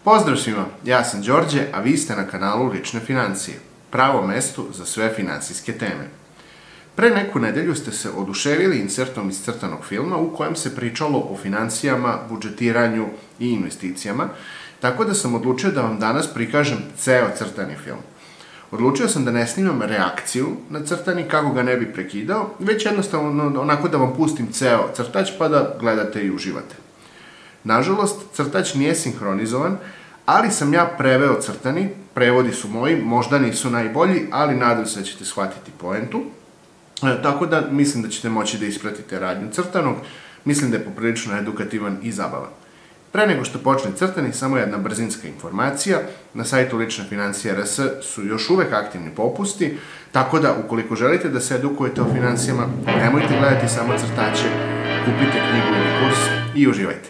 Pozdrav svima, ja sam Đorđe, a vi ste na kanalu Lične financije, pravo mesto za sve finansijske teme. Pre neku nedelju ste se oduševili insertom iz crtanog filma u kojem se pričalo o finansijama, budžetiranju i investicijama, tako da sam odlučio da vam danas prikažem ceo crtani film. Odlučio sam da ne snimam reakciju na crtani kako ga ne bi prekidao, već jednostavno onako da vam pustim ceo crtač pa da gledate i uživate. Nažalost, crtač nije sinhronizovan, ali sam ja preveo crtani, prevodi su moji, možda nisu najbolji, ali nadam se da ćete shvatiti poentu. Tako da mislim da ćete moći da ispratite radnju crtanog, mislim da je poprilično edukativan i zabavan. Pre nego što počne crtani, samo jedna brzinska informacija, na sajtu Lične financije RS su još uvek aktivni popusti, tako da ukoliko želite da se edukujete o finansijama, nemojte gledati samo crtače, kupite knjigu ili kurs i uživajte.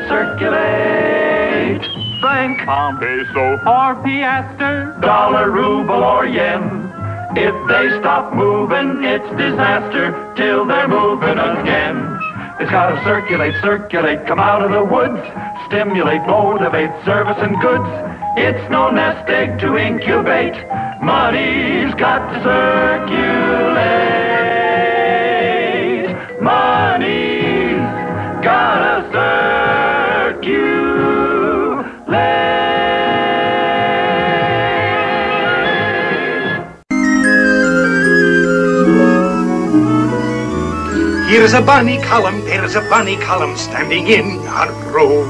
Circulate, franc, pound, peso, or piaster, dollar, ruble, or yen. If they stop moving, it's disaster till they're moving again. It's gotta circulate, circulate, come out of the woods, stimulate, motivate, service and goods. It's no nest egg to incubate, money's got to circulate. Money's gotta circulate. Here's a bonny column, there's a bonny column standing in a row.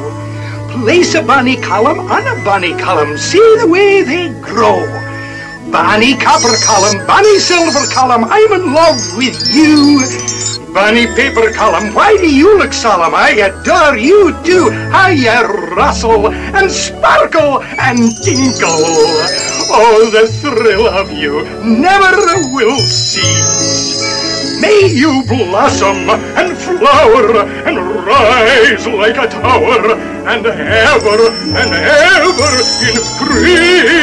Place a bonny column on a bonny column, see the way they grow. Bonny copper column, bonny silver column, I'm in love with you. Bonny paper column, why do you look solemn? I adore you too. How you rustle and sparkle and tinkle. Oh, the thrill of you never will cease. May you blossom and flower and rise like a tower and ever increase.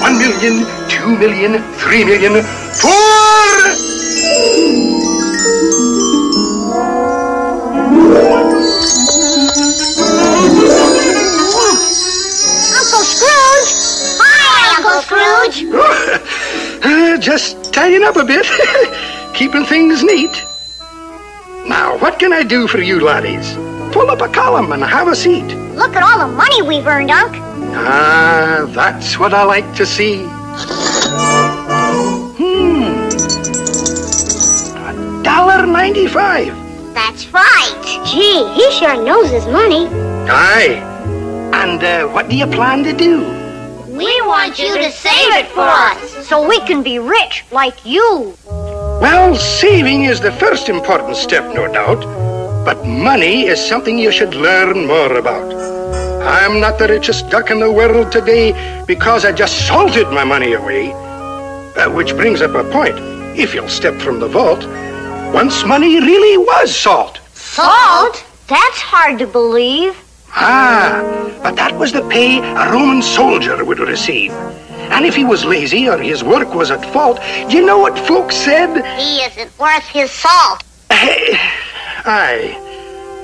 1 million, 2 million, 3 million, 4! Uncle Scrooge! Hi, Uncle Scrooge! Just tidying up a bit, keeping things neat. Now, what can I do for you laddies? Pull up a column and have a seat. Look at all the money we've earned, Unc. Ah, that's what I like to see. $1.95. That's right. Gee, he sure knows his money. Aye. And what do you plan to do? We want you to save it for us, so we can be rich like you. Well, saving is the first important step, no doubt. But money is something you should learn more about. I'm not the richest duck in the world today because I just salted my money away. Which brings up a point. If you'll step from the vault, once money really was salt. Salt? That's hard to believe. Ah, but that was the pay a Roman soldier would receive. And if he was lazy or his work was at fault, you know what folks said? He isn't worth his salt. Aye.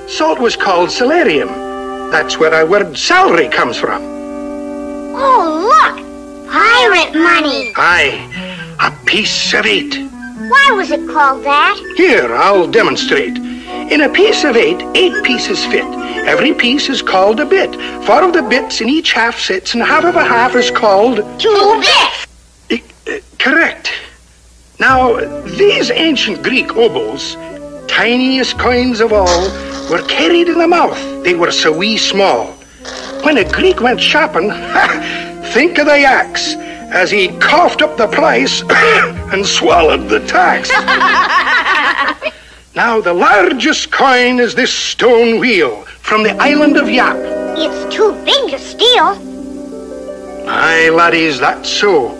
Salt was called salarium. That's where our word salary comes from. Oh, look! Pirate money! Aye, a piece of 8. Why was it called that? Here, I'll demonstrate. In a piece of 8, 8 pieces fit. Every piece is called a bit. 4 of the bits in each half sits, and half of a half is called 2 bits! Correct. Now, these ancient Greek obols, tiniest coins of all, were carried in the mouth. They were so wee small. When a Greek went shopping, think of the axe, as he coughed up the price and swallowed the tax. Now, the largest coin is this stone wheel from the island of Yap. It's too big to steal. Aye, laddies, that's so.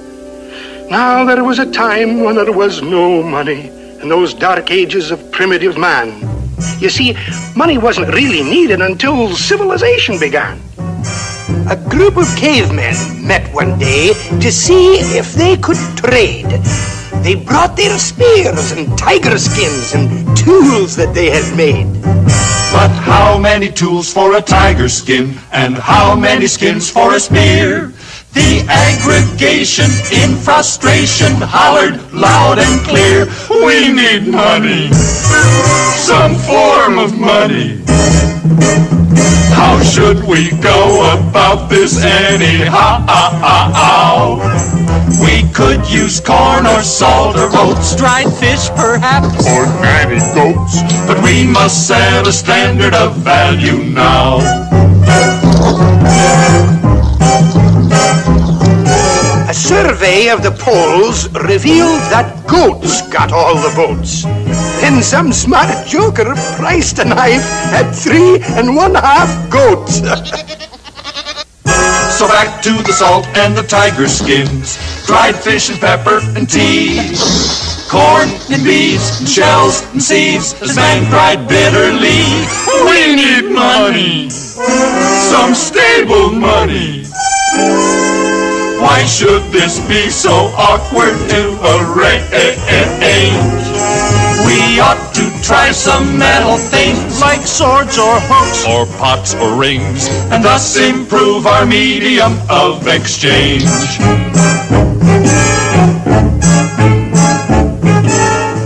Now, there was a time when there was no money in those dark ages of primitive man. You see, money wasn't really needed until civilization began. A group of cavemen met one day to see if they could trade. They brought their spears and tiger skins and tools that they had made. But how many tools for a tiger skin, and how many skins for a spear? The aggregation in frustration hollered loud and clear, we need money, some form of money. How should we go about this anyhow? We could use corn or salt or oats, dried fish perhaps, or nanny goats, but we must set a standard of value now. A survey of the polls revealed that goats got all the votes. Then some smart joker priced a knife at 3 1/2 goats. So back to the salt and the tiger skins, dried fish and pepper and tea, corn and beans and shells and seeds, as man cried bitterly, we need money, some stable money. Why should this be so awkward to arrange? We ought to try some metal things like swords or hooks or pots or rings, and thus improve our medium of exchange.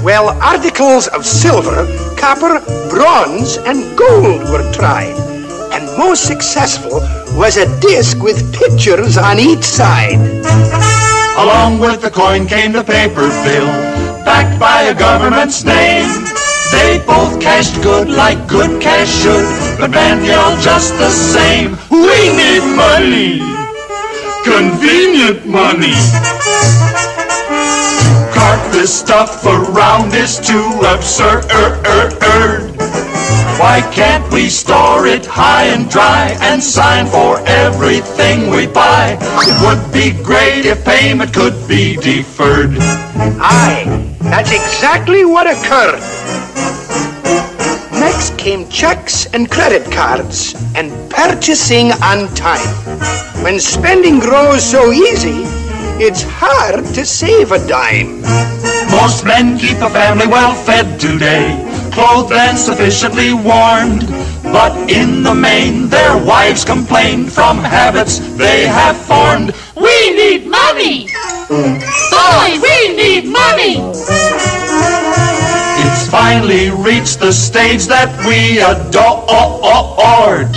Well, articles of silver, copper, bronze, and gold were tried. And most successful was a disc with pictures on each side. Along with the coin came the paper bill, backed by a government's name. They both cashed good like good cash should, but man yelled just the same, we need money, convenient money. Cart this stuff around is too absurd. Why can't we store it high and dry and sign for everything we buy? It would be great if payment could be deferred. Aye, that's exactly what occurred. Next came checks and credit cards and purchasing on time. When spending grows so easy, it's hard to save a dime. Most men keep a family well fed today, clothed and sufficiently warmed, but in the main their wives complain from habits they have formed. We need money! Boy, we need money! It's finally reached the stage that we adored.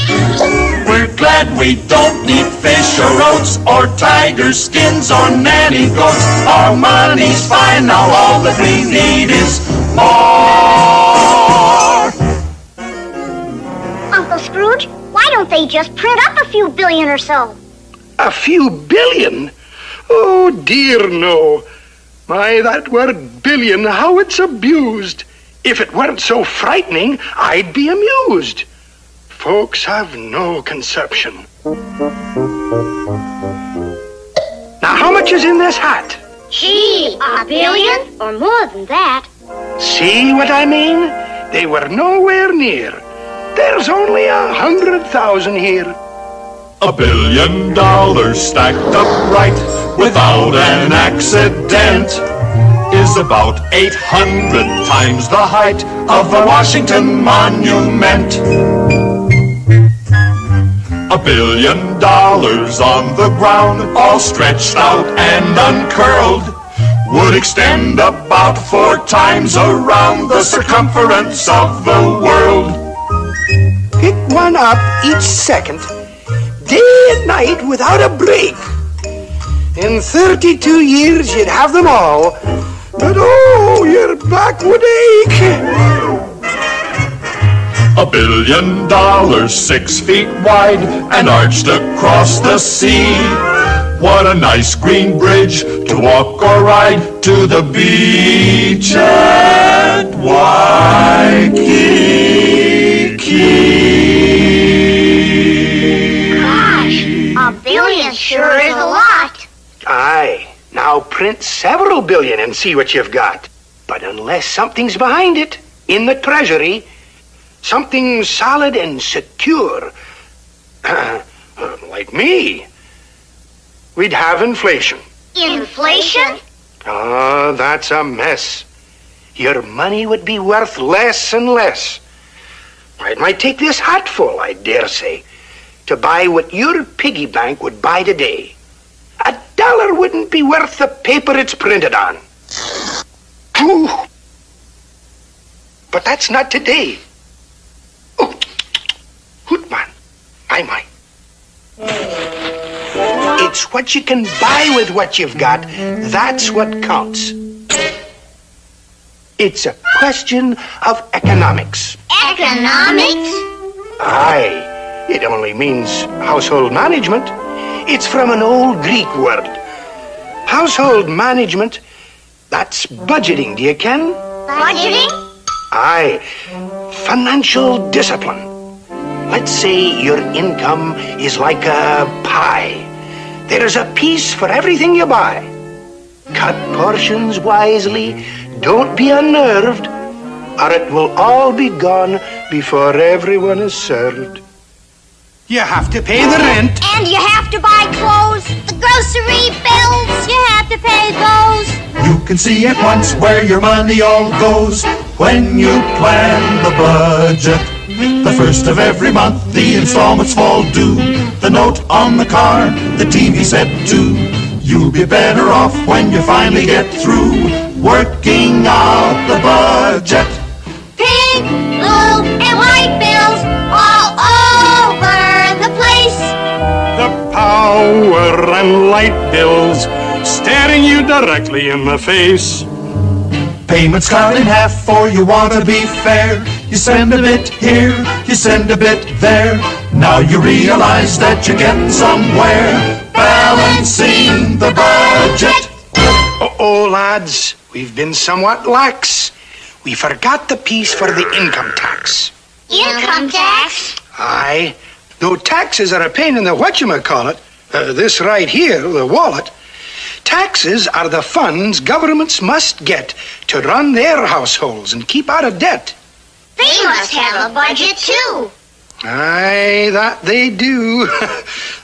We're glad we don't need fish or oats or tiger skins or nanny goats. Our money's fine now, all that we need is more. Uncle Scrooge, why don't they just print up a few billion or so? A few billion? Oh, dear, no. My, that word billion, how it's abused. If it weren't so frightening, I'd be amused. Folks have no conception. Now, how much is in this hat? Gee, $1 billion? Or more than that. See what I mean? They were nowhere near. There's only 100,000 here. $1 billion stacked upright without an accident is about 800 times the height of the Washington Monument. $1 billion on the ground, all stretched out and uncurled, would extend about 4 times around the circumference of the world. Pick one up each second, day and night without a break. In 32 years you'd have them all, but oh, your back would ache. $1 billion, 6 feet wide and arched across the sea. What a nice green bridge to walk or ride to the beach at Waikiki. Gosh, $1 billion sure is a lot. Aye, now print several billion and see what you've got. But unless something's behind it, in the treasury, something solid and secure, like me, we'd have inflation. Inflation? Ah, that's a mess. Your money would be worth less and less. It might take this hatful, I dare say, to buy what your piggy bank would buy today. $1 wouldn't be worth the paper it's printed on. Ooh. But that's not today. Oh, Hootman, my. It's what you can buy with what you've got. That's what counts. It's a question of economics. Economics? Aye, it only means household management. It's from an old Greek word. Household management, that's budgeting, do you ken? Budgeting? Aye, financial discipline. Let's say your income is like a pie. There's a piece for everything you buy. Cut portions wisely, don't be unnerved, or it will all be gone before everyone is served. You have to pay the rent. And you have to buy clothes, the grocery bills, you have to pay those. You can see at once where your money all goes when you plan the budget. The first of every month, the installments fall due. The note on the car, the TV set too. You'll be better off when you finally get through working out the budget. Pink, blue, and white bills all over the place. The power and light bills staring you directly in the face. Payments cut in half, for you want to be fair. You send a bit here, you send a bit there. Now you realize that you're getting somewhere, balancing the budget. Oh, lads, we've been somewhat lax. We forgot the piece for the income tax. Income tax? Aye, though taxes are a pain in the whatchamacallit, this right here, the wallet, taxes are the funds governments must get to run their households and keep out of debt. They must have a budget too. Aye, that they do.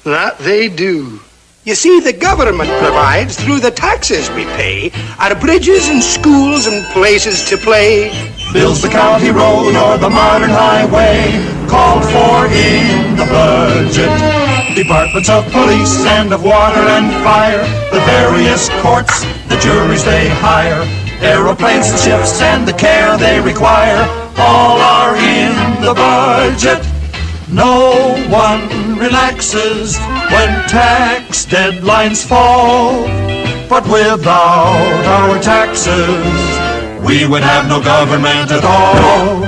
That they do. You see, the government provides, through the taxes we pay, our bridges and schools and places to play. Builds the county road or the modern highway, called for in the budget. Departments of police and of water and fire, the various courts, the juries they hire, aeroplanes and ships and the care they require, all are in the budget. No one relaxes when tax deadlines fall, but without our taxes, we would have no government at all.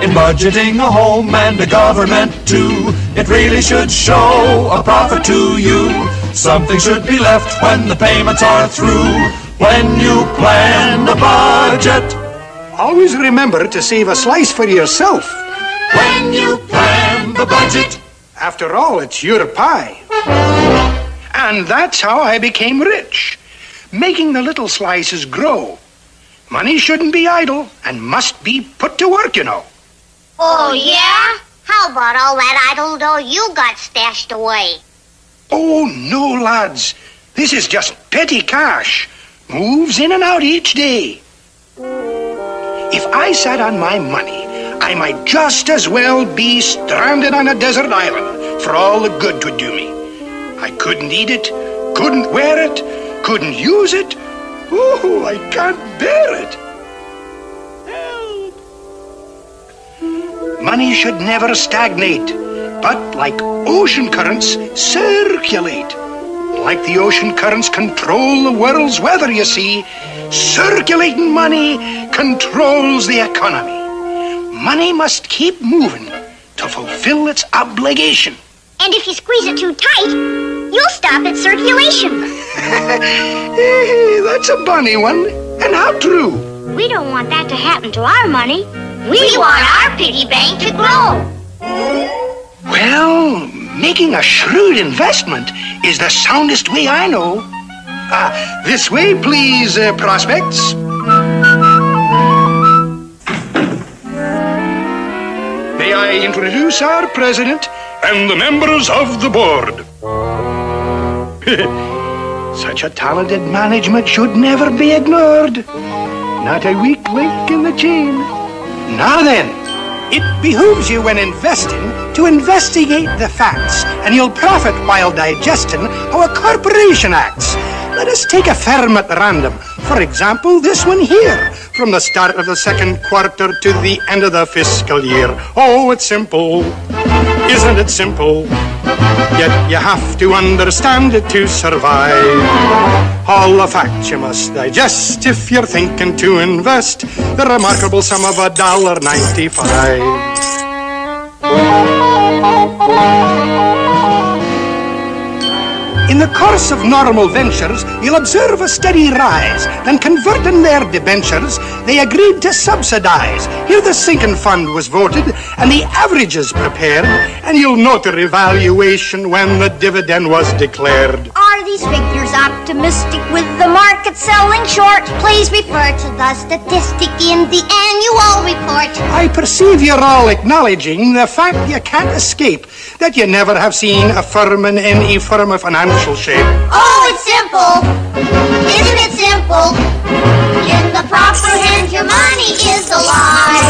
In budgeting a home and a government too, it really should show a profit to you. Something should be left when the payments are through, when you plan the budget. Always remember to save a slice for yourself. When you plan the budget. After all, it's your pie. And that's how I became rich, making the little slices grow. Money shouldn't be idle and must be put to work, you know. Oh, yeah? How about all that idle dough you got stashed away? Oh, no, lads. This is just petty cash. Moves in and out each day. If I sat on my money, I might just as well be stranded on a desert island for all the good 'twould do me. I couldn't eat it, couldn't wear it, couldn't use it. Oh, I can't bear it. Help! Money should never stagnate, but like ocean currents, circulate. Like the ocean currents control the world's weather, you see, circulating money controls the economy. Money must keep moving to fulfill its obligation. And if you squeeze it too tight, you'll stop its circulation. That's a bunny one, and how true. We don't want that to happen to our money. We want our piggy bank to grow. Well, making a shrewd investment is the soundest way I know. This way, please, prospects. May I introduce our president and the members of the board. Such a talented management should never be ignored. Not a weak link in the chain. Now then, it behooves you when investing to investigate the facts, and you'll profit while digesting how a corporation acts. Let us take a firm at random. For example, this one here, from the start of the second quarter to the end of the fiscal year. Oh, it's simple. Isn't it simple? Yet you have to understand it to survive. All the facts you must digest if you're thinking to invest the remarkable sum of $1.95. In the course of normal ventures, you'll observe a steady rise. Then converting their debentures, they agreed to subsidize. Here the sinking fund was voted, and the averages prepared, and you'll note the revaluation when the dividend was declared. Are these figures optimistic with the market selling short? Please refer to the statistic in the annual report. I perceive you're all acknowledging the fact you can't escape, that you never have seen a firm in any firm of financial shape. Oh, it's simple. Isn't it simple? In the proper hands, your money is alive.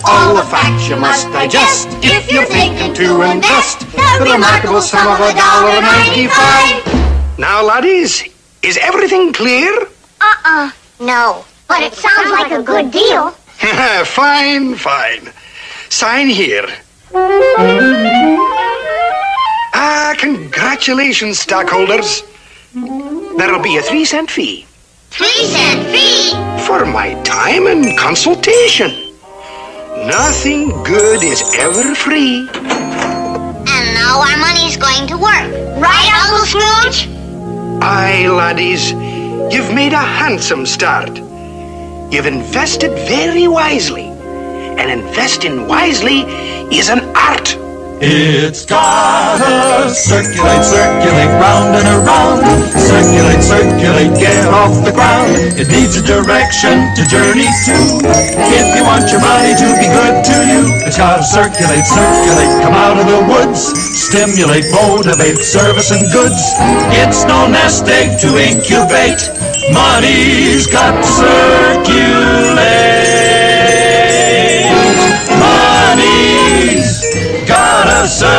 All the facts you must digest if you're thinking to invest the remarkable sum of $1.95. Now, laddies, is everything clear? No. But it sounds like a good deal. Fine, fine. Sign here. Congratulations, stockholders. There'll be a 3-cent fee. 3-cent fee? For my time and consultation. Nothing good is ever free. And now our money's going to work. Right, Uncle Scrooge? Aye, laddies, you've made a handsome start. You've invested very wisely. And investing wisely is an art. It's gotta circulate, circulate, round and around. Circulate, circulate, get off the ground. It needs a direction to journey to. If you want your money to be good to you, it's gotta circulate, circulate, come out of the woods. Stimulate, motivate, service and goods. It's no nest egg to incubate. Money's got to circulate. Money's gotta circulate.